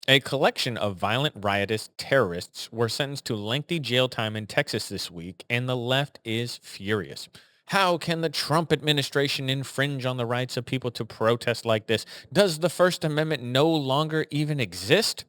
A collection of violent riotous terrorists were sentenced to lengthy jail time in Texas this week, and the left is furious. How can the Trump administration infringe on the rights of people to protest like this? Does the First Amendment no longer even exist?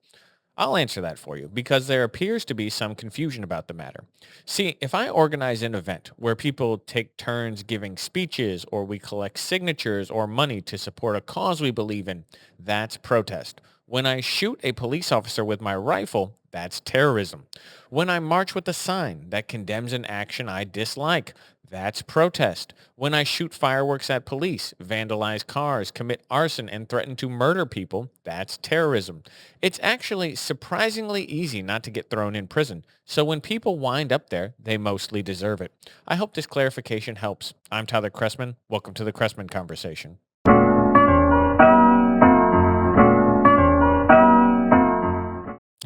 I'll answer that for you because there appears to be some confusion about the matter. See, if I organize an event where people take turns giving speeches or we collect signatures or money to support a cause we believe in, that's protest. When I shoot a police officer with my rifle, that's terrorism. When I march with a sign that condemns an action I dislike, that's protest. When I shoot fireworks at police, vandalize cars, commit arson, and threaten to murder people, that's terrorism. It's actually surprisingly easy not to get thrown in prison. So when people wind up there, they mostly deserve it. I hope this clarification helps. I'm Tyler Chrestman. Welcome to the Chrestman Conversation.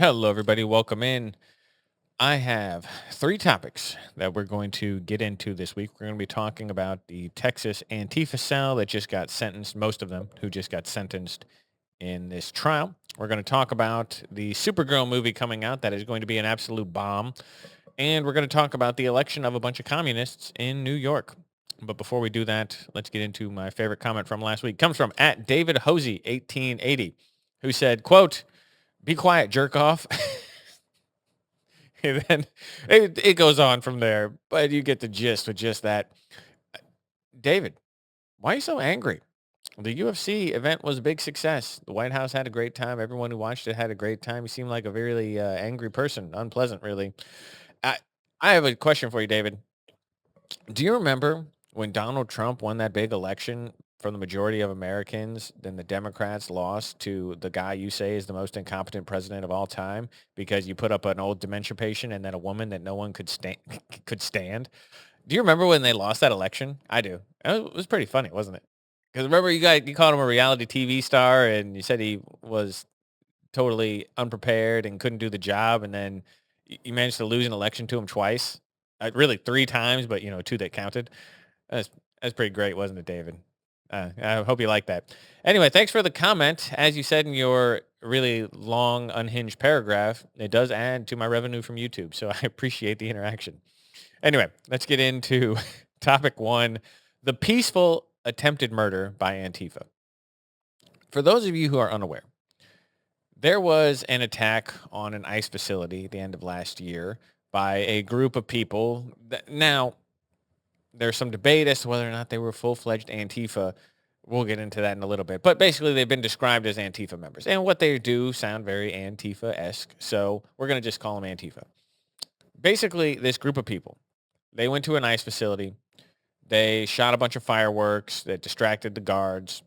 Hello, everybody. Welcome in. I have three topics that we're going to get into this week. We're going to be talking about the Texas Antifa cell that just got sentenced, most of them who just got sentenced in this trial. We're going to talk about the Supergirl movie coming out that is going to be an absolute bomb. And we're going to talk about the election of a bunch of communists in New York. But before we do that, let's get into my favorite comment from last week. It comes from at David Hosey, 1880, who said, quote, "Be quiet, jerk off." And then it goes on from there, but you get the gist with just that. David, why are you so angry? The UFC event was a big success. The White House had a great time. Everyone who watched it had a great time. You seem like a really angry person, unpleasant, really. I, I have a question for you, David. Do you remember when Donald Trump won that big election from the majority of Americans, then the Democrats lost to the guy you say is the most incompetent president of all time because you put up an old dementia patient and then a woman that no one could stand could stand? Do you remember when they lost that election? I do. It was pretty funny, wasn't it? Because remember you called him a reality TV star and you said he was totally unprepared and couldn't do the job, and then you managed to lose an election to him twice, really three times, but two that counted. That's that's pretty great, wasn't it, David? I hope you like that. Anyway, thanks for the comment. As you said in your really long, unhinged paragraph, it does add to my revenue from YouTube, so I appreciate the interaction. Anyway, let's get into topic one: the peaceful attempted murder by Antifa. For those of you who are unaware, there was an attack on an ICE facility at the end of last year by a group of people. Now, there's some debate as to whether or not they were full-fledged Antifa. We'll get into that in a little bit. But basically, they've been described as Antifa members. And what they do sound very Antifa-esque. So we're going to just call them Antifa. Basically, this group of people, they went to an ICE facility. They shot a bunch of fireworks that distracted the guards.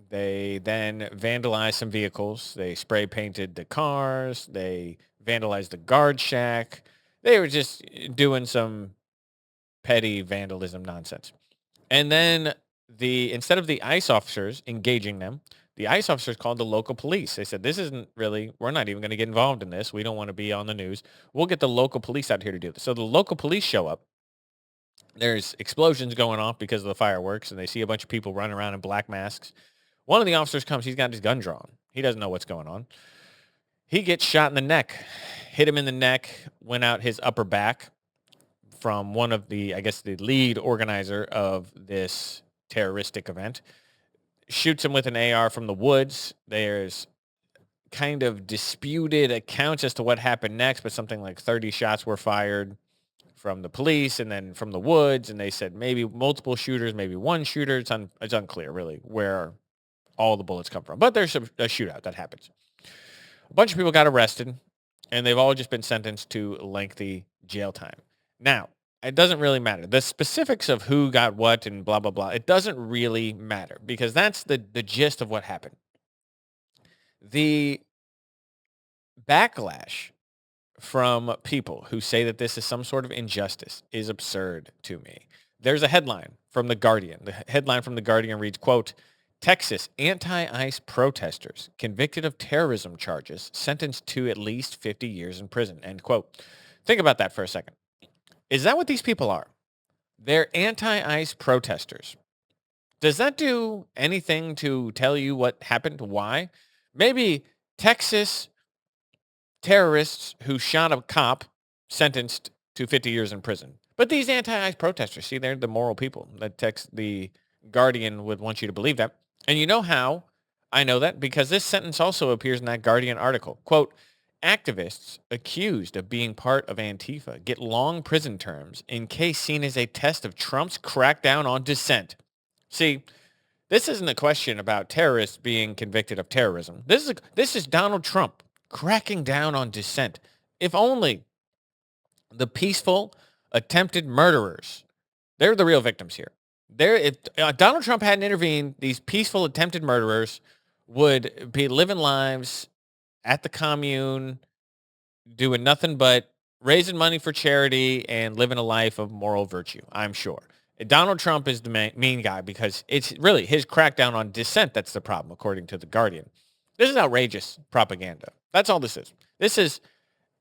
They then vandalized some vehicles. They spray painted the cars. They vandalized the guard shack. They were just doing some petty vandalism nonsense. And then instead of the ICE officers engaging them, the ICE officers called the local police. They said, this isn't really, we're not even going to get involved in this. We don't want to be on the news. We'll get the local police out here to do this. So the local police show up. There's explosions going off because of the fireworks, and they see a bunch of people running around in black masks. One of the officers comes. He's got his gun drawn. He doesn't know what's going on. He gets shot in the neck, hit him in the neck, went out his upper back from one of the, I guess, the lead organizer of this terroristic event. Shoots him with an AR from the woods. There's kind of disputed accounts as to what happened next, but something like 30 shots were fired from the police and then from the woods. And they said maybe multiple shooters, maybe one shooter. It's unclear really where all the bullets come from. But there's a shootout that happens. A bunch of people got arrested, and they've all just been sentenced to lengthy jail time. Now, it doesn't really matter. The specifics of who got what and blah, blah, blah, it doesn't really matter because that's the gist of what happened. The backlash from people who say that this is some sort of injustice is absurd to me. There's a headline from The Guardian. The headline from The Guardian reads, quote, "Texas anti-ICE protesters convicted of terrorism charges sentenced to at least 50 years in prison," end quote. Think about that for a second. Is that what these people are? They're anti-ICE protesters. Does that do anything to tell you what happened? Why? Maybe Texas terrorists who shot a cop sentenced to 50 years in prison. But these anti-ICE protesters, see, they're the moral people. That text the Guardian would want you to believe that. And you know how I know that? Because this sentence also appears in that Guardian article. Quote, activists accused of being part of Antifa get long prison terms in case seen as a test of Trump's crackdown on dissent. See, this isn't a question about terrorists being convicted of terrorism. This is Donald Trump cracking down on dissent. If only the peaceful attempted murderers, they're the real victims here. If Donald Trump hadn't intervened, these peaceful attempted murderers would be living lives at the commune, doing nothing but raising money for charity and living a life of moral virtue, I'm sure. Donald Trump is the mean guy because it's really his crackdown on dissent that's the problem, according to The Guardian. This is outrageous propaganda. That's all this is. This is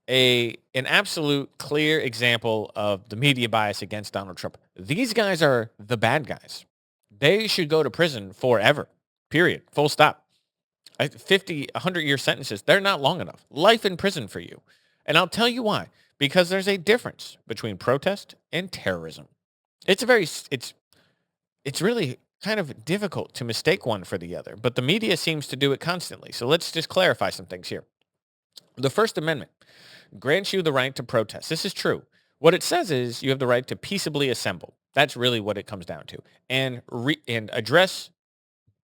an absolute clear example of the media bias against Donald Trump. These guys are the bad guys. They should go to prison forever, period, full stop. 50, 100-year sentences, they're not long enough. Life in prison for you. And I'll tell you why. Because there's a difference between protest and terrorism. It's really kind of difficult to mistake one for the other, but the media seems to do it constantly. So let's just clarify some things here. The First Amendment grants you the right to protest. This is true. What it says is you have the right to peaceably assemble. That's really what it comes down to. And address,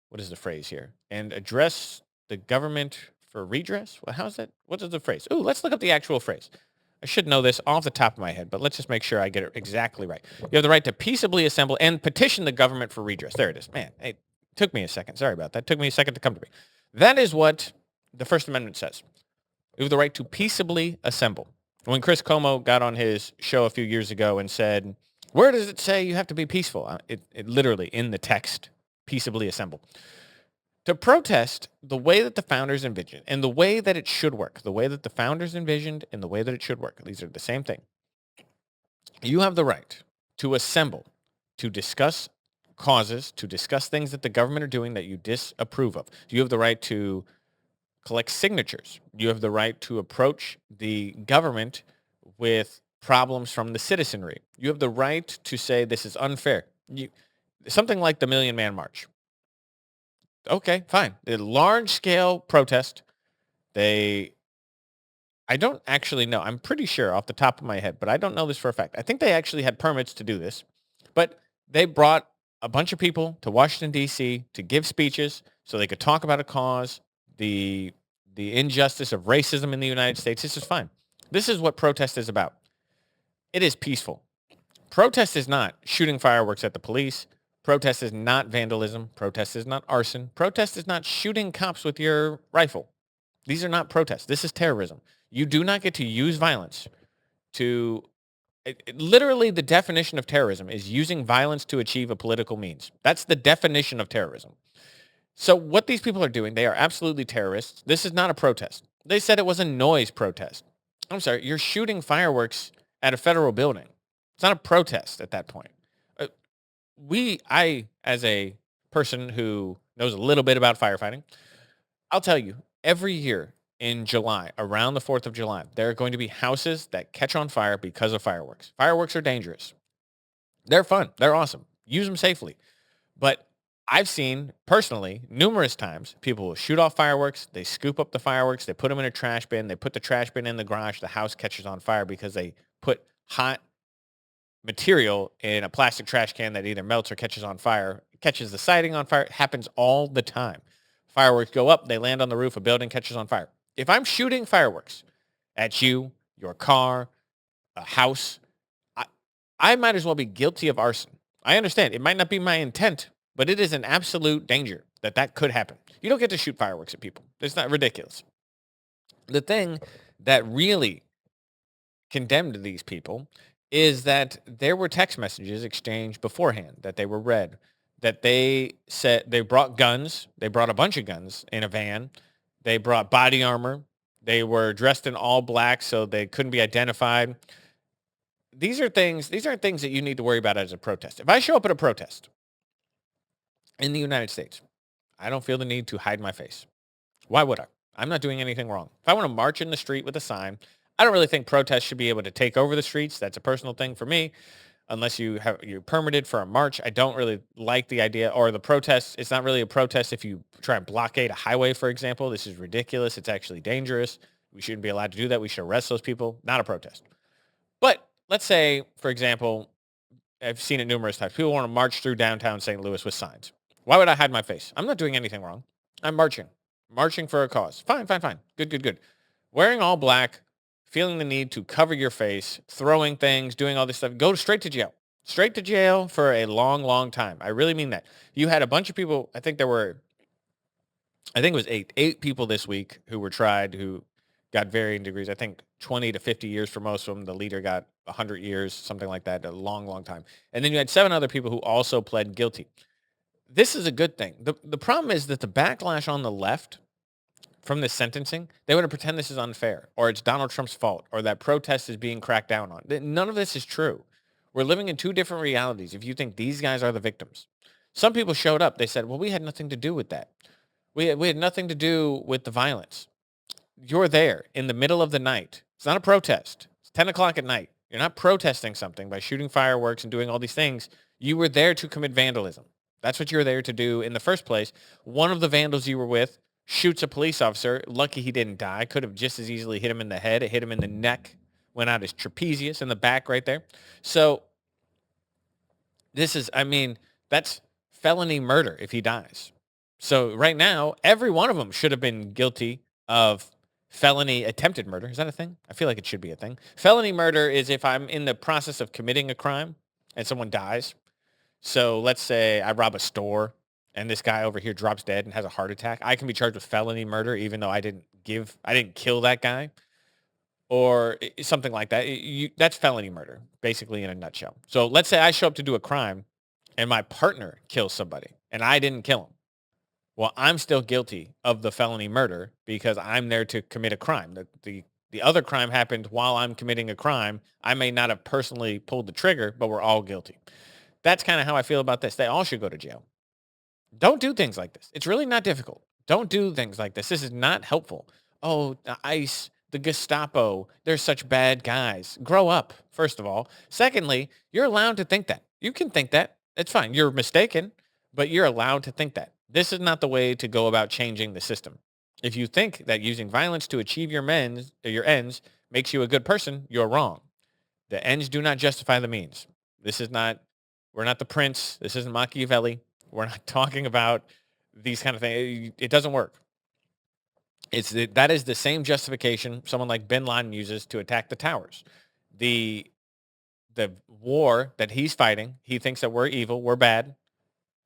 what is the phrase here? And address the government for redress? Well, how's that? What is the phrase? Ooh, let's look up the actual phrase. I should know this off the top of my head, but let's just make sure I get it exactly right. You have the right to peaceably assemble and petition the government for redress. There it is. Man, it took me a second. Sorry about that. It took me a second to come to me. That is what the First Amendment says. You have the right to peaceably assemble. When Chris Cuomo got on his show a few years ago and said, where does it say you have to be peaceful? It literally, in the text, peaceably assemble. To protest the way that the founders envisioned and the way that it should work, the way that the founders envisioned and the way that it should work. These are the same thing. You have the right to assemble, to discuss causes, to discuss things that the government are doing that you disapprove of. You have the right to collect signatures. You have the right to approach the government with problems from the citizenry. You have the right to say this is unfair. Something like the Million Man March. Okay, fine. The large-scale protest, I don't actually know. I'm pretty sure off the top of my head, but I don't know this for a fact. I think they actually had permits to do this, but they brought a bunch of people to Washington, D.C. to give speeches so they could talk about a cause, the injustice of racism in the United States. This is fine. This is what protest is about. It is peaceful. Protest is not shooting fireworks at the police. Protest is not vandalism. Protest is not arson. Protest is not shooting cops with your rifle. These are not protests. This is terrorism. You do not get to use violence to... literally, the definition of terrorism is using violence to achieve a political means. That's the definition of terrorism. So what these people are doing, they are absolutely terrorists. This is not a protest. They said it was a noise protest. I'm sorry, you're shooting fireworks at a federal building. It's not a protest at that point. As a person who knows a little bit about firefighting, I'll tell you, every year in July, around the 4th of July, there are going to be houses that catch on fire because of fireworks. Fireworks are dangerous. They're fun. They're awesome. Use them safely. But I've seen, personally, numerous times, people will shoot off fireworks, they scoop up the fireworks, they put them in a trash bin, they put the trash bin in the garage, the house catches on fire because they put hot material in a plastic trash can that either melts or catches on fire, catches the siding on fire. It happens all the time. Fireworks go up, they land on the roof, a building catches on fire. If I'm shooting fireworks at you, your car, a house, I might as well be guilty of arson. I understand. It might not be my intent, but it is an absolute danger that could happen. You don't get to shoot fireworks at people. It's not ridiculous. The thing that really condemned these people is that there were text messages exchanged beforehand, that they were read, that they said they brought guns. They brought a bunch of guns in a van. They brought body armor. They were dressed in all black so they couldn't be identified. These aren't things that you need to worry about as a protest. If I show up at a protest in the United States, I don't feel the need to hide my face. Why would I? I'm not doing anything wrong. If I want to march in the street with a sign, I don't really think protests should be able to take over the streets. That's a personal thing for me. Unless you're permitted for a march, I don't really like the idea or the protest. It's not really a protest if you try and blockade a highway, for example. This is ridiculous. It's actually dangerous. We shouldn't be allowed to do that. We should arrest those people. Not a protest. But let's say, for example, I've seen it numerous times. People want to march through downtown St. Louis with signs. Why would I hide my face? I'm not doing anything wrong. I'm marching for a cause. Fine, fine, fine. Good, good, good. Wearing all black, feeling the need to cover your face, throwing things, doing all this stuff, go straight to jail. Straight to jail for a long, long time. I really mean that. You had a bunch of people, I think it was eight people this week who were tried who got varying degrees. I think 20 to 50 years for most of them. The leader got 100 years, something like that, a long, long time. And then you had 7 other people who also pled guilty. This is a good thing. The problem is that the backlash on the left from this sentencing, they want to pretend this is unfair or it's Donald Trump's fault or that protest is being cracked down on. None of this is true. We're living in 2 different realities if you think these guys are the victims. Some people showed up. They said, well, we had nothing to do with that. We had nothing to do with the violence. You're there in the middle of the night. It's not a protest. It's 10 o'clock at night. You're not protesting something by shooting fireworks and doing all these things. You were there to commit vandalism. That's what you're there to do in the first place. One of the vandals you were with shoots a police officer. Lucky he didn't die. Could have just as easily hit him in the head. It hit him in the neck. Went out his trapezius in the back right there. So this is, I mean, that's felony murder if he dies. So right now, every one of them should have been guilty of felony attempted murder. Is that a thing? I feel like it should be a thing. Felony murder is if I'm in the process of committing a crime and someone dies. So let's say I rob a store and this guy over here drops dead and has a heart attack. I can be charged with felony murder even though I didn't kill that guy or something like that. That's felony murder, basically in a nutshell. So let's say I show up to do a crime and my partner kills somebody and I didn't kill him. Well, I'm still guilty of the felony murder because I'm there to commit a crime. The other crime happened while I'm committing a crime. I may not have personally pulled the trigger, but we're all guilty. That's kind of how I feel about this. They all should go to jail. Don't do things like this. It's really not difficult. Don't do things like this. This is not helpful. Oh, the ICE, the Gestapo, they're such bad guys. Grow up, first of all. Secondly, you're allowed to think that. You can think that. It's fine. You're mistaken, but you're allowed to think that. This is not the way to go about changing the system. If you think that using violence to achieve your ends makes you a good person, you're wrong. The ends do not justify the means. We're not the prince. This isn't Machiavelli. We're not talking about these kind of things. It doesn't work. That is the same justification someone like Bin Laden uses to attack the towers. The war that he's fighting, he thinks that we're evil, we're bad,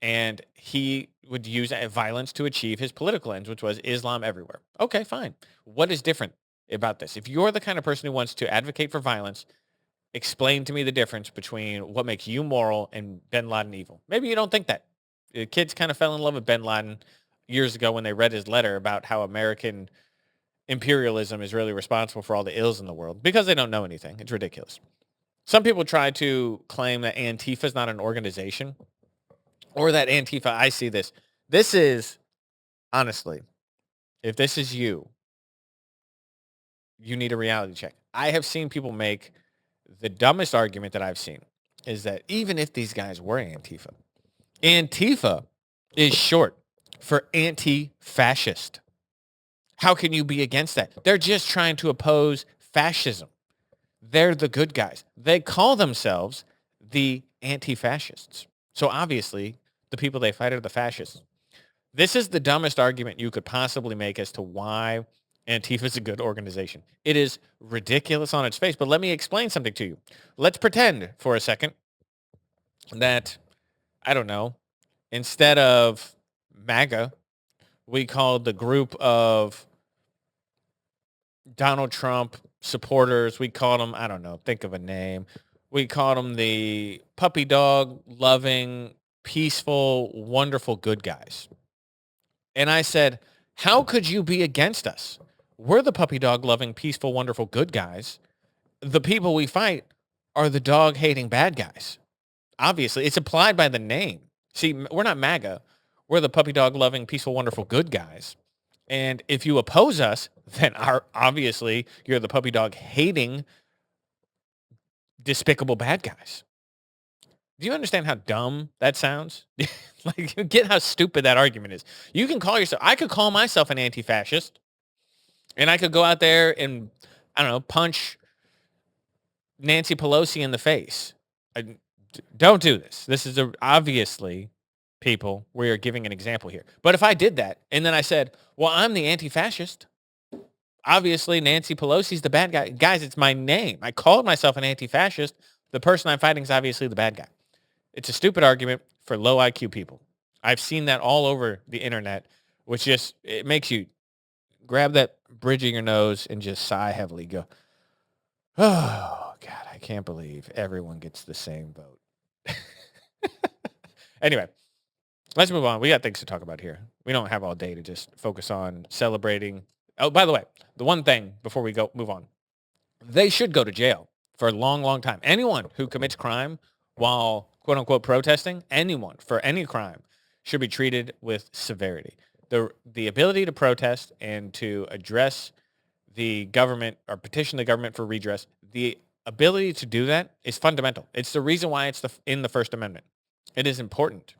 and he would use violence to achieve his political ends, which was Islam everywhere. Okay, fine. What is different about this? If you're the kind of person who wants to advocate for violence, explain to me the difference between what makes you moral and Bin Laden evil. Maybe you don't think that. The kids kind of fell in love with Bin Laden years ago when they read his letter about how American imperialism is really responsible for all the ills in the world because they don't know anything. It's ridiculous. Some people try to claim that Antifa is not an organization or that Antifa, I see this. This is, honestly, if this is you, you need a reality check. I have seen people make the dumbest argument that I've seen is that even if these guys were Antifa, Antifa is short for anti-fascist. How can you be against that? They're just trying to oppose fascism. They're the good guys. They call themselves the anti-fascists. So obviously, the people they fight are the fascists. This is the dumbest argument you could possibly make as to why Antifa is a good organization. It is ridiculous on its face, but let me explain something to you. Let's pretend for a second that, I don't know, instead of MAGA, we called the group of Donald Trump supporters, we called them, I don't know, think of a name. We called them the puppy dog loving, peaceful, wonderful good guys. And I said, how could you be against us? We're the puppy dog loving, peaceful, wonderful good guys. The people we fight are the dog hating bad guys. Obviously, it's applied by the name. See, we're not MAGA. We're the puppy dog loving, peaceful, wonderful good guys. And if you oppose us, then obviously you're the puppy dog hating despicable bad guys. Do you understand how dumb that sounds? Like, you get how stupid that argument is. You can call yourself, I could call myself an anti-fascist, and I could go out there and, I don't know, punch Nancy Pelosi in the face. Don't do this. This is obviously, people, we are giving an example here. But if I did that and then I said, well, I'm the anti-fascist, obviously Nancy Pelosi's the bad guy. Guys, it's my name. I called myself an anti-fascist. The person I'm fighting is obviously the bad guy. It's a stupid argument for low IQ people. I've seen that all over the internet, which just, it makes you grab that bridge of your nose and just sigh heavily. Go, oh, God, I can't believe everyone gets the same vote. Anyway, let's move on. We got things to talk about here. We don't have all day to just focus on celebrating. Oh, by the way, the one thing before we move on, they should go to jail for a long, long time. Anyone who commits crime while, quote unquote, protesting, anyone for any crime should be treated with severity. The ability to protest and to address the government or petition the government for redress, the ability to do that is fundamental. It's the reason why it's in the First Amendment. It is important.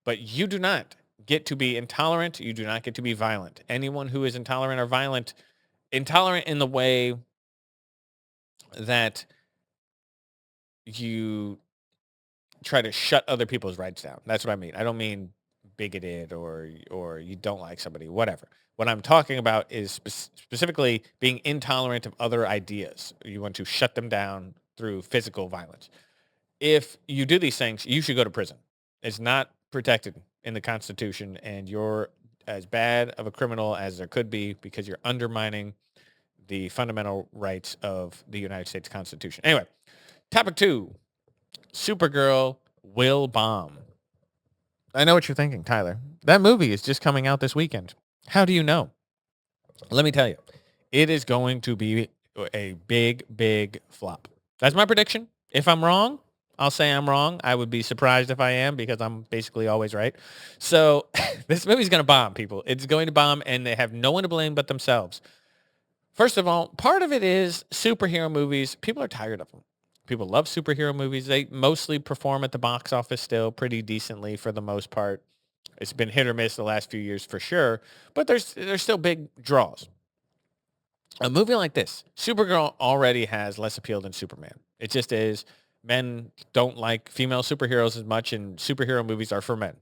But you do not get to be intolerant. You do not get to be violent. Anyone who is intolerant or violent, intolerant in the way that you try to shut other people's rights down. That's what I mean. I don't mean bigoted or you don't like somebody, whatever. What I'm talking about is specifically being intolerant of other ideas. You want to shut them down through physical violence. If you do these things, you should go to prison. It's not protected in the Constitution, and you're as bad of a criminal as there could be because you're undermining the fundamental rights of the United States Constitution. Anyway, topic 2, Supergirl will bomb. I know what you're thinking, Tyler. That movie is just coming out this weekend. How do you know? Let me tell you. It is going to be a big, big flop. That's my prediction. If I'm wrong, I'll say I'm wrong. I would be surprised if I am because I'm basically always right. So this movie's going to bomb, people. It's going to bomb, and they have no one to blame but themselves. First of all, part of it is superhero movies. People are tired of them. People love superhero movies. They mostly perform at the box office still pretty decently for the most part. It's been hit or miss the last few years for sure, but there's still big draws. A movie like this, Supergirl already has less appeal than Superman. It just is. Men don't like female superheroes as much, and superhero movies are for men.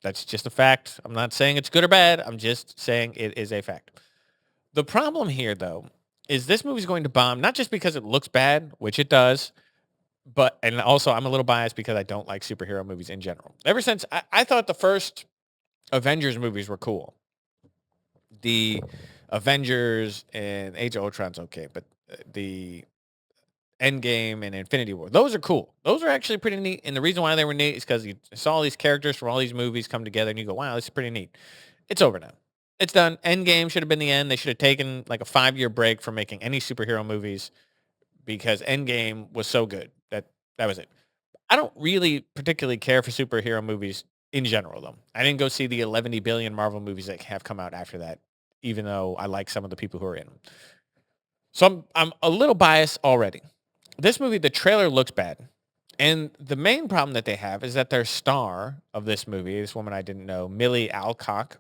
That's just a fact. I'm not saying it's good or bad. I'm just saying it is a fact. The problem here, though, is this movie's going to bomb, not just because it looks bad, which it does, but, and also I'm a little biased because I don't like superhero movies in general. Ever since, I thought the first Avengers movies were cool. The Avengers and Age of Ultron's okay, but the Endgame and Infinity War, those are cool. Those are actually pretty neat. And the reason why they were neat is because you saw all these characters from all these movies come together and you go, wow, this is pretty neat. It's over now. It's done. Endgame should have been the end. They should have taken like a 5-year break from making any superhero movies because Endgame was so good. That was it. I don't really particularly care for superhero movies in general, though. I didn't go see the 11 billion Marvel movies that have come out after that, even though I like some of the people who are in them. So I'm a little biased already. This movie, the trailer looks bad. And the main problem that they have is that their star of this movie, this woman I didn't know, Millie Alcock,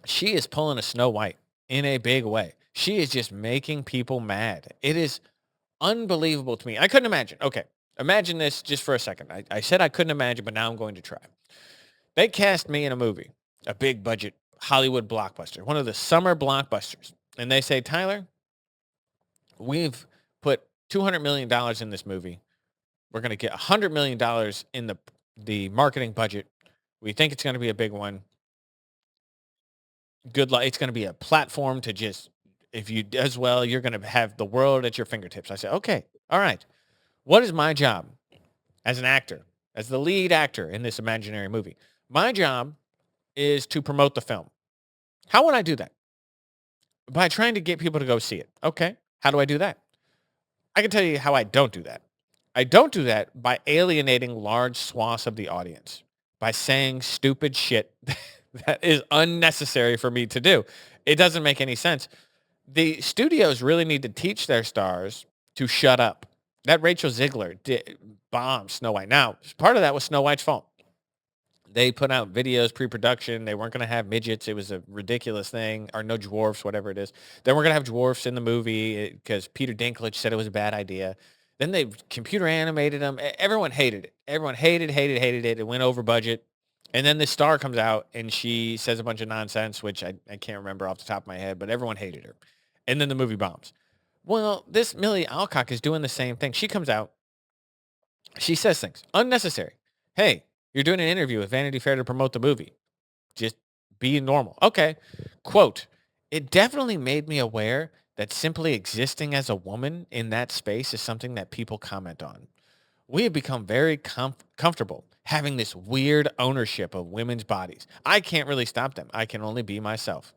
she is pulling a Snow White in a big way. She is just making people mad. It is unbelievable to me. I couldn't imagine. Okay, imagine this just for a second. I said I couldn't imagine, but now I'm going to try. They cast me in a movie, a big budget Hollywood blockbuster, one of the summer blockbusters. And they say, Tyler, we've put $200 million in this movie. We're going to get $100 million in the marketing budget. We think it's going to be a big one. Good luck. It's going to be a platform to just, if you do as well, you're going to have the world at your fingertips. I said, okay, all right. What is my job as an actor, as the lead actor in this imaginary movie? My job is to promote the film. How would I do that? By trying to get people to go see it. Okay. How do I do that? I can tell you how I don't do that. I don't do that by alienating large swaths of the audience, by saying stupid shit that is unnecessary for me to do. It doesn't make any sense. The studios really need to teach their stars to shut up. That Rachel Ziegler did bomb Snow White. Now, part of that was Snow White's fault. They put out videos pre-production. They weren't going to have midgets. It was a ridiculous thing, or no dwarfs, whatever it is. They weren't going to have dwarfs in the movie because Peter Dinklage said it was a bad idea. Then they computer animated them. Everyone hated it. Everyone hated it. It went over budget. And then this star comes out and she says a bunch of nonsense, which I can't remember off the top of my head, but everyone hated her. And then the movie bombs. Well, this Millie Alcock is doing the same thing. She comes out, she says things unnecessary. Hey, you're doing an interview with Vanity Fair to promote the movie. Just be normal. Okay. Quote, it definitely made me aware that simply existing as a woman in that space is something that people comment on. We have become very comfortable having this weird ownership of women's bodies. I can't really stop them. I can only be myself.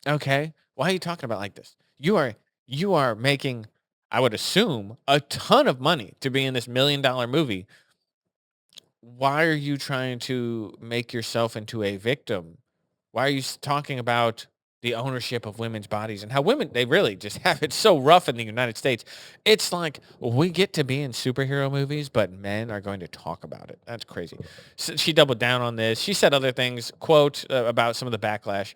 Okay. Why are you talking about like this? You are making, I would assume, a ton of money to be in this $1 million movie. Why are you trying to make yourself into a victim? Why are you talking about the ownership of women's bodies and how women, they really just have it so rough in the United States? It's like we get to be in superhero movies, but men are going to talk about it. That's crazy. So she doubled down on this. She said other things, quote, about some of the backlash.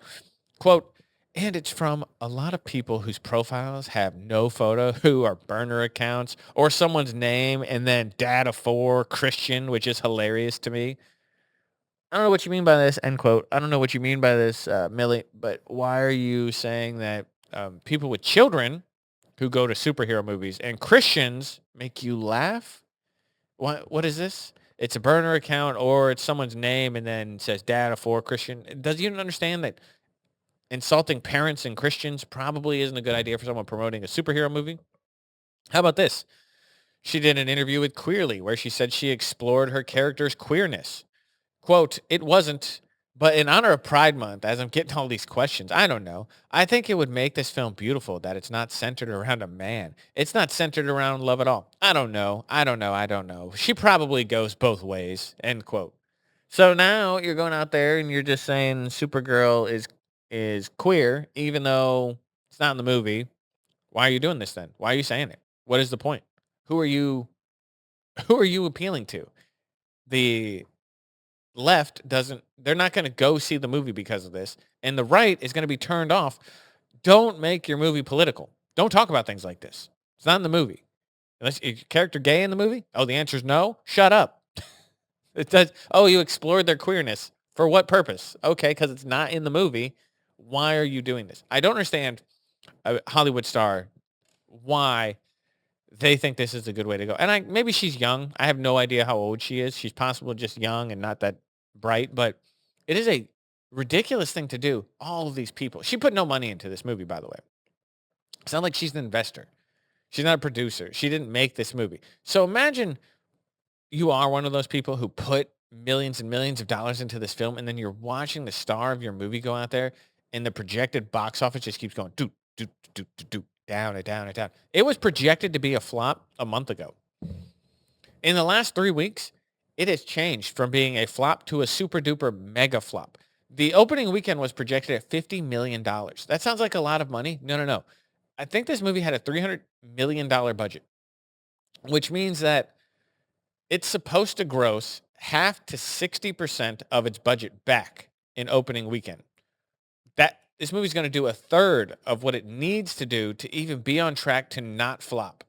Quote, and it's from a lot of people whose profiles have no photo, who are burner accounts, or someone's name and then dad of four, Christian, which is hilarious to me. I don't know what you mean by this, end quote. I don't know what you mean by this, Millie, but why are you saying that people with children who go to superhero movies and Christians make you laugh? What is this? It's a burner account or it's someone's name and then says dad of four, Christian. Does you understand that insulting parents and Christians probably isn't a good idea for someone promoting a superhero movie? How about this? She did an interview with Queerly where she said she explored her character's queerness. Quote, it wasn't, but in honor of Pride Month, as I'm getting all these questions, I don't know. I think it would make this film beautiful that it's not centered around a man. It's not centered around love at all. I don't know. I don't know. She probably goes both ways, end quote. So now you're going out there and you're just saying Supergirl is queer, even though it's not in the movie. Why are you doing this then? Why are you saying it? What is the point? Who are you who are you appealing to? The left doesn't, they're not going to go see the movie because of this, and the right is going to be turned off. Don't make your movie political. Don't talk about things like this. It's not in the movie. Unless is your character gay in the movie? Oh, the answer is no. Shut up. It does. Oh, you explored their queerness for what purpose? Okay, because it's not in the movie. Why are you doing this? I don't understand a Hollywood star why they think this is a good way to go. And maybe she's young. I have no idea how old she is. She's possibly just young and not that bright, but it is a ridiculous thing to do. All of these people. She put no money into this movie, by the way. It's not like she's an investor. She's not a producer. She didn't make this movie. So imagine you are one of those people who put millions and millions of dollars into this film, and then you're watching the star of your movie go out there, and the projected box office just keeps going do do do do do down and down and down. It was projected to be a flop a month ago. In the last 3 weeks, it has changed from being a flop to a super duper mega flop. The opening weekend was projected at $50 million. That sounds like a lot of money. No, no, no. I think this movie had a $300 million budget, which means that it's supposed to gross half to 60% of its budget back in opening weekend. That this movie's going to do a third of what it needs to do to even be on track to not flop.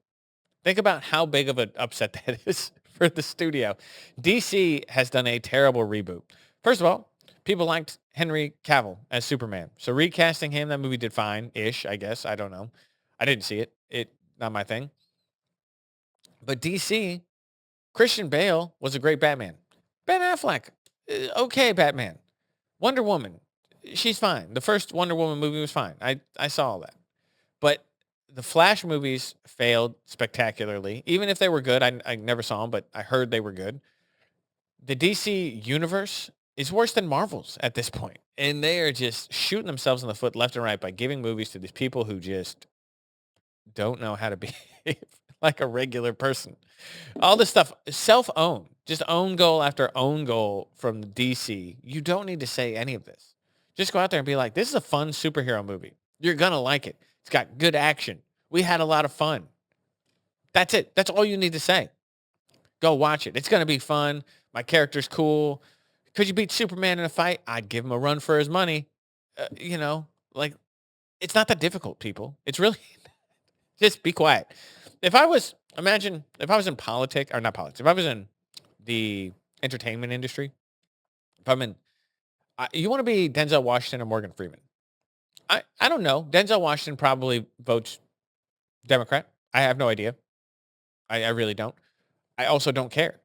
Think about how big of an upset that is for the studio. DC has done a terrible reboot. First of all, people liked Henry Cavill as Superman. So recasting him, that movie did fine-ish, I guess. I don't know. I didn't see it. Not my thing. But DC, Christian Bale was a great Batman. Ben Affleck, okay Batman. Wonder Woman, she's fine. The first Wonder Woman movie was fine. I saw all that. But the Flash movies failed spectacularly. Even if they were good, I never saw them, but I heard they were good. The DC universe is worse than Marvel's at this point. And they are just shooting themselves in the foot left and right by giving movies to these people who just don't know how to behave like a regular person. All this stuff, self-own, just own goal after own goal from DC. You don't need to say any of this. Just go out there and be like, this is a fun superhero movie. You're going to like it. It's got good action. We had a lot of fun. That's it. That's all you need to say. Go watch it. It's going to be fun. My character's cool. Could you beat Superman in a fight? I'd give him a run for his money. You know, like it's not that difficult, people. It's really just be quiet. If I was, imagine if I was in politics or not politics, if I was in the entertainment industry, if I'm in, you want to be Denzel Washington or Morgan Freeman? I don't know. Denzel Washington probably votes Democrat. I have no idea. I really don't. I also don't care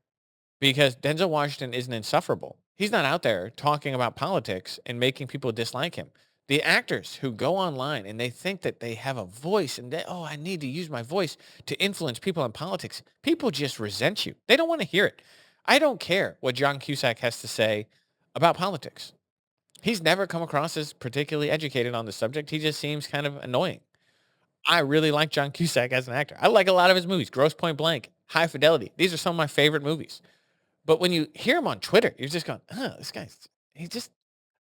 because Denzel Washington isn't insufferable. He's not out there talking about politics and making people dislike him. The actors who go online and they think that they have a voice and oh, I need to use my voice to influence people in politics. People just resent you. They don't want to hear it. I don't care what John Cusack has to say about politics. He's never come across as particularly educated on the subject. He just seems kind of annoying. I really like John Cusack as an actor. I like a lot of his movies. Gross Point Blank, High Fidelity. These are some of my favorite movies. But when you hear him on Twitter, you're just going, this guy's, he's just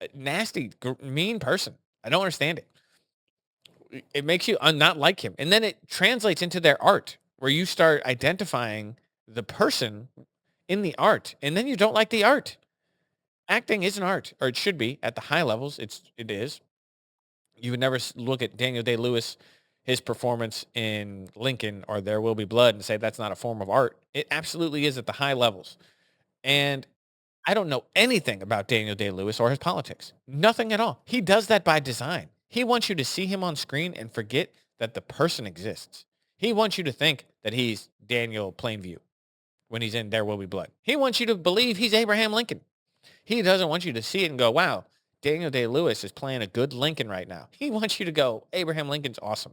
a nasty, mean person. I don't understand it. It makes you not like him. And then it translates into their art where you start identifying the person in the art. And then you don't like the art. Acting is an art, or it should be at the high levels. It is. You would never look at Daniel Day-Lewis, his performance in Lincoln or There Will Be Blood and say that's not a form of art. It absolutely is at the high levels. And I don't know anything about Daniel Day-Lewis or his politics. Nothing at all. He does that by design. He wants you to see him on screen and forget that the person exists. He wants you to think that he's Daniel Plainview when he's in There Will Be Blood. He wants you to believe he's Abraham Lincoln. He doesn't want you to see it and go, wow, Daniel Day-Lewis is playing a good Lincoln right now. He wants you to go, Abraham Lincoln's awesome.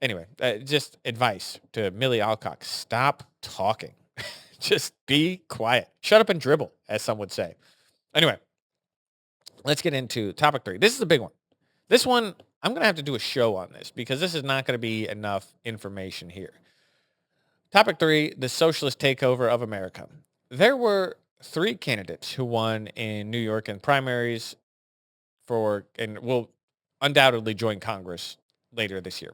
Anyway, just advice to Millie Alcock. Stop talking. Just be quiet. Shut up and dribble, as some would say. Anyway, let's get into topic 3. This is a big one. This one, I'm going to have to do a show on this because this is not going to be enough information here. Topic 3, the socialist takeover of America. There were 3 candidates who won in New York in primaries and will undoubtedly join Congress later this year.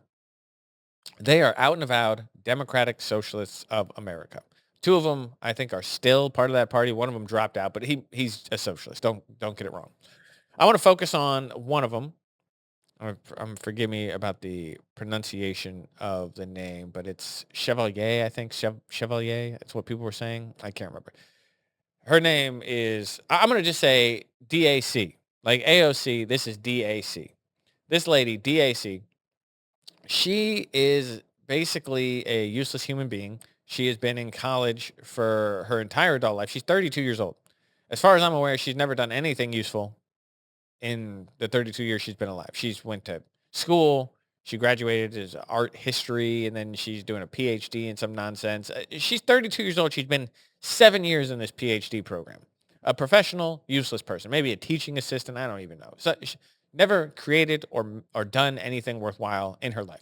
They are out and avowed Democratic Socialists of America. 2 of them, I think, are still part of that party. One of them dropped out, but he's a socialist. Don't get it wrong. I want to focus on one of them. Forgive me about the pronunciation of the name, but it's Chevalier, I think. Chevalier, that's what people were saying. I can't remember. Her name is, I'm going to just say DAC. Like AOC, this is DAC. This lady, DAC, she is basically a useless human being. She has been in college for her entire adult life. She's 32 years old. As far as I'm aware, she's never done anything useful in the 32 years she's been alive. She's went to school. She graduated as art history, and then she's doing a PhD in some nonsense. She's 32 years old. She's been 7 years in this PhD program. A professional, useless person. Maybe a teaching assistant. I don't even know. So she never created or done anything worthwhile in her life.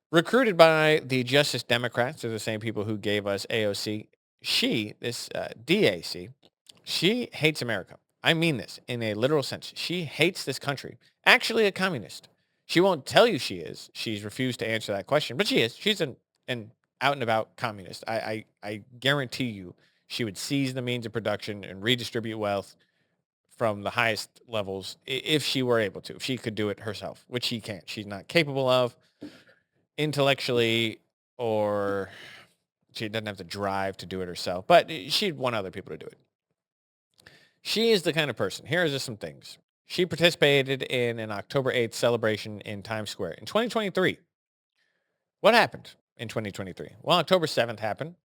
Recruited by the Justice Democrats, they're the same people who gave us AOC. This DAC, she hates America. I mean this in a literal sense. She hates this country. Actually a communist. She won't tell you she is. She's refused to answer that question, but she is. She's an out and about communist. I guarantee you she would seize the means of production and redistribute wealth from the highest levels if she were able to, if she could do it herself, which she can't. She's not capable of intellectually, or she doesn't have the drive to do it herself, but she'd want other people to do it. She is the kind of person. Here are just some things. She participated in an October 8th celebration in Times Square in 2023. What happened in 2023? Well, October 7th happened,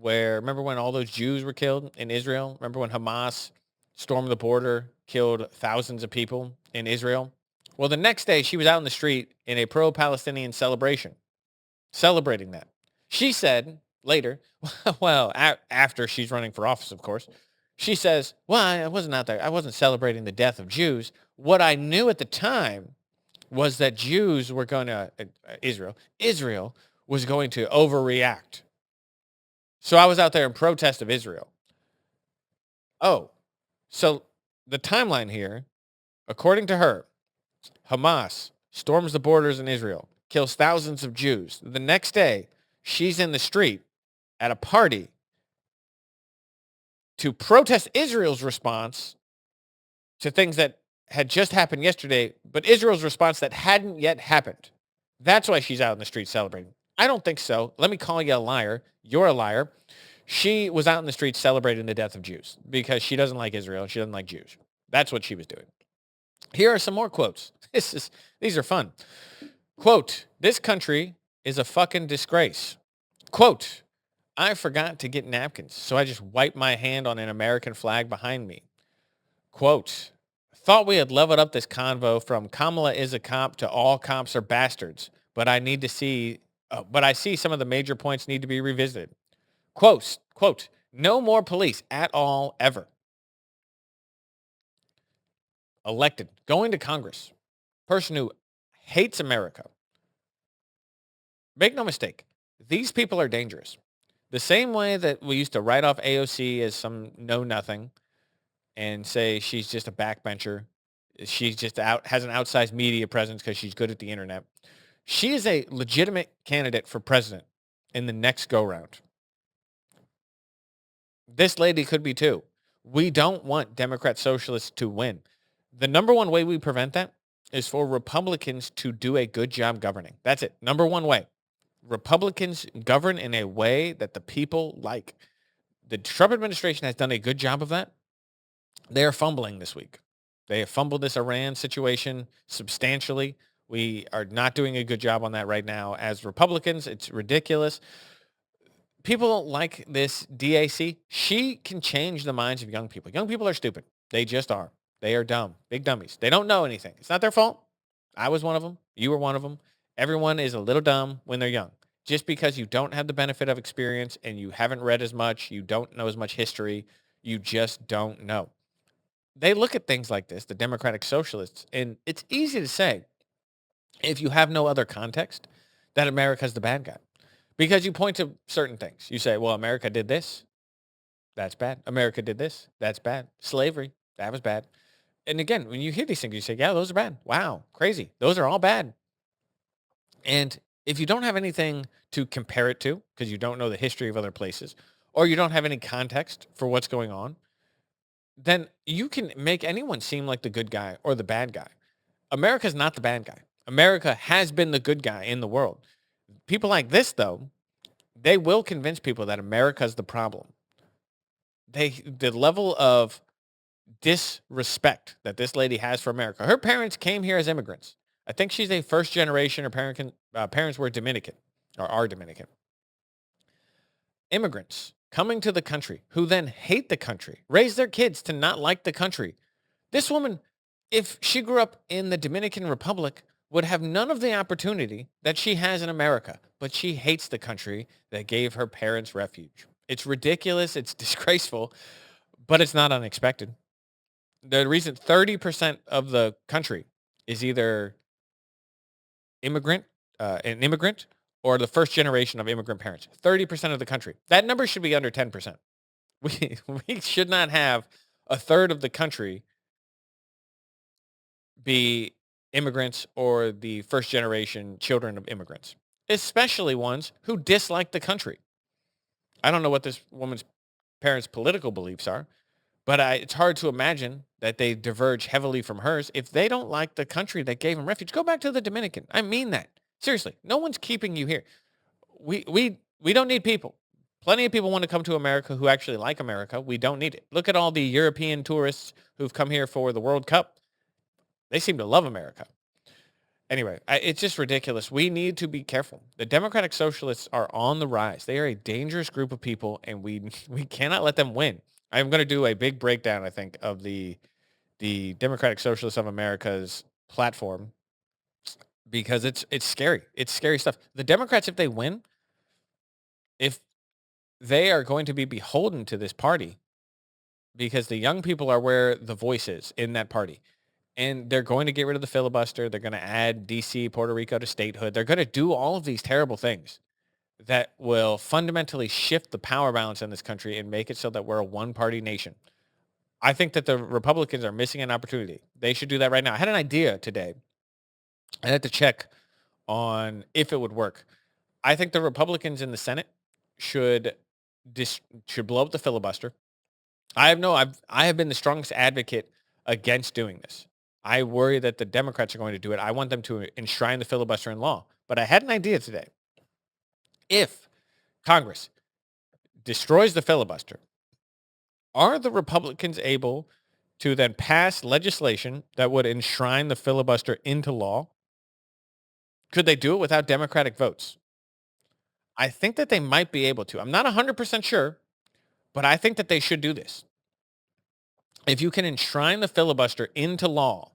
where remember when all those Jews were killed in Israel? Remember when Hamas stormed the border, killed thousands of people in Israel? Well, the next day she was out in the street in a pro-Palestinian celebration, celebrating that. She said later, well, after she's running for office, of course, she says, well, I wasn't out there. I wasn't celebrating the death of Jews. What I knew at the time was that Jews were going to, Israel was going to overreact. So I was out there in protest of Israel. Oh, so The timeline here, according to her, Hamas storms the borders in Israel, kills thousands of Jews. The next day, she's in the street at a party to protest Israel's response to things that had just happened yesterday, but Israel's response that hadn't yet happened. That's why she's out in the street celebrating. I don't think so. Let me call you a liar. You're a liar. She was out in the streets celebrating the death of Jews because she doesn't like Israel and she doesn't like Jews. That's what she was doing. Here are some more quotes. These are fun. Quote, this country is a fucking disgrace. Quote, I forgot to get napkins, so I just wiped my hand on an American flag behind me. Quote, thought we had leveled up this convo from Kamala is a cop to all cops are bastards, but I see some of the major points need to be revisited. Quote, no more police at all ever. Elected, going to Congress, person who hates America. Make no mistake, these people are dangerous. The same way that we used to write off AOC as some know-nothing and say she's just a backbencher, she's just has an outsized media presence because she's good at the internet. She is a legitimate candidate for president in the next go-round. This lady could be too. We don't want Democrat socialists to win. The number one way we prevent that is for Republicans to do a good job governing. That's it. Number one way. Republicans govern in a way that the people like. The Trump administration has done a good job of that. They are fumbling this week. They have fumbled this Iran situation substantially. We are not doing a good job on that right now. As Republicans, it's ridiculous. People like this DAC. She can change the minds of young people. Young people are stupid. They just are. They are dumb. Big dummies. They don't know anything. It's not their fault. I was one of them. You were one of them. Everyone is a little dumb when they're young. Just because you don't have the benefit of experience and you haven't read as much, you don't know as much history, you just don't know. They look at things like this, the Democratic Socialists, and it's easy to say, if you have no other context, that America's the bad guy. Because you point to certain things. You say, well, America did this. That's bad. America did this. That's bad. Slavery. That was bad. And again, when you hear these things, you say, yeah, those are bad. Wow, crazy. Those are all bad. And if you don't have anything to compare it to, because you don't know the history of other places, or you don't have any context for what's going on, then you can make anyone seem like the good guy or the bad guy. America's not the bad guy. America has been the good guy in the world. People like this, though, they will convince people that America's the problem. The level of disrespect that this lady has for America. Her parents came here as immigrants. I think she's a first generation. Her parents were Dominican or are Dominican. Immigrants coming to the country who then hate the country, raise their kids to not like the country. This woman, if she grew up in the Dominican Republic, would have none of the opportunity that she has in America, but she hates the country that gave her parents refuge. It's ridiculous. It's disgraceful, but it's not unexpected. The reason 30% of the country is either an immigrant or the first generation of immigrant parents. 30% of the country. That number should be under 10%. We should not have a third of the country be immigrants or the first generation children of immigrants, especially ones who dislike the country. I don't know what this woman's parents' political beliefs are, but it's hard to imagine that they diverge heavily from hers. If they don't like the country that gave them refuge, go back to the Dominican. I mean that. Seriously, no one's keeping you here. We don't need people. Plenty of people want to come to America who actually like America. We don't need it. Look at all the European tourists who've come here for the World Cup. They seem to love America. Anyway, it's just ridiculous. We need to be careful. The Democratic Socialists are on the rise. They are a dangerous group of people, and we cannot let them win. I'm going to do a big breakdown, I think, of the Democratic Socialists of America's platform because it's scary. It's scary stuff. The Democrats, if they win, if they are going to be beholden to this party because the young people are where the voice is in that party. And they're going to get rid of the filibuster. They're going to add D.C., Puerto Rico to statehood. They're going to do all of these terrible things that will fundamentally shift the power balance in this country and make it so that we're a one-party nation. I think that the Republicans are missing an opportunity. They should do that right now. I had an idea today. I had to check on if it would work. I think the Republicans in the Senate should should blow up the filibuster. I have been the strongest advocate against doing this. I worry that the Democrats are going to do it. I want them to enshrine the filibuster in law. But I had an idea today. If Congress destroys the filibuster, are the Republicans able to then pass legislation that would enshrine the filibuster into law? Could they do it without Democratic votes? I think that they might be able to. I'm not 100% sure, but I think that they should do this. If you can enshrine the filibuster into law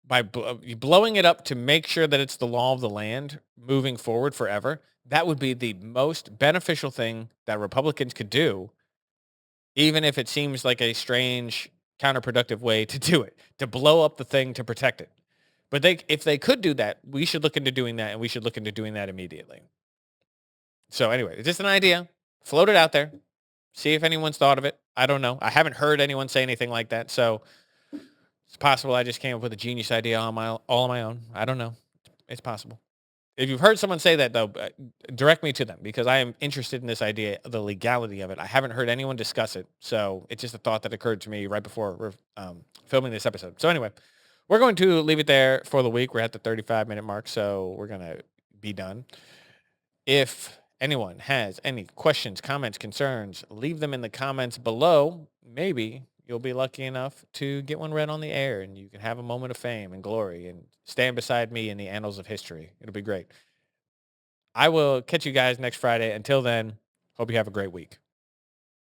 by blowing it up to make sure that it's the law of the land moving forward forever, that would be the most beneficial thing that Republicans could do, even if it seems like a strange, counterproductive way to do it, to blow up the thing to protect it. But if they could do that, we should look into doing that, and we should look into doing that immediately. So anyway, it's just an idea. Float it out there. See if anyone's thought of it. I don't know. I haven't heard anyone say anything like that. So it's possible I just came up with a genius idea all on my own. I don't know. It's possible. If you've heard someone say that, though, direct me to them because I am interested in this idea, the legality of it. I haven't heard anyone discuss it. So it's just a thought that occurred to me right before we're filming this episode. So anyway, we're going to leave it there for the week. We're at the 35-minute mark, so we're going to be done. If anyone has any questions, comments, concerns, leave them in the comments below. Maybe you'll be lucky enough to get one read on the air and you can have a moment of fame and glory and stand beside me in the annals of history. It'll be great. I will catch you guys next Friday. Until then, hope you have a great week.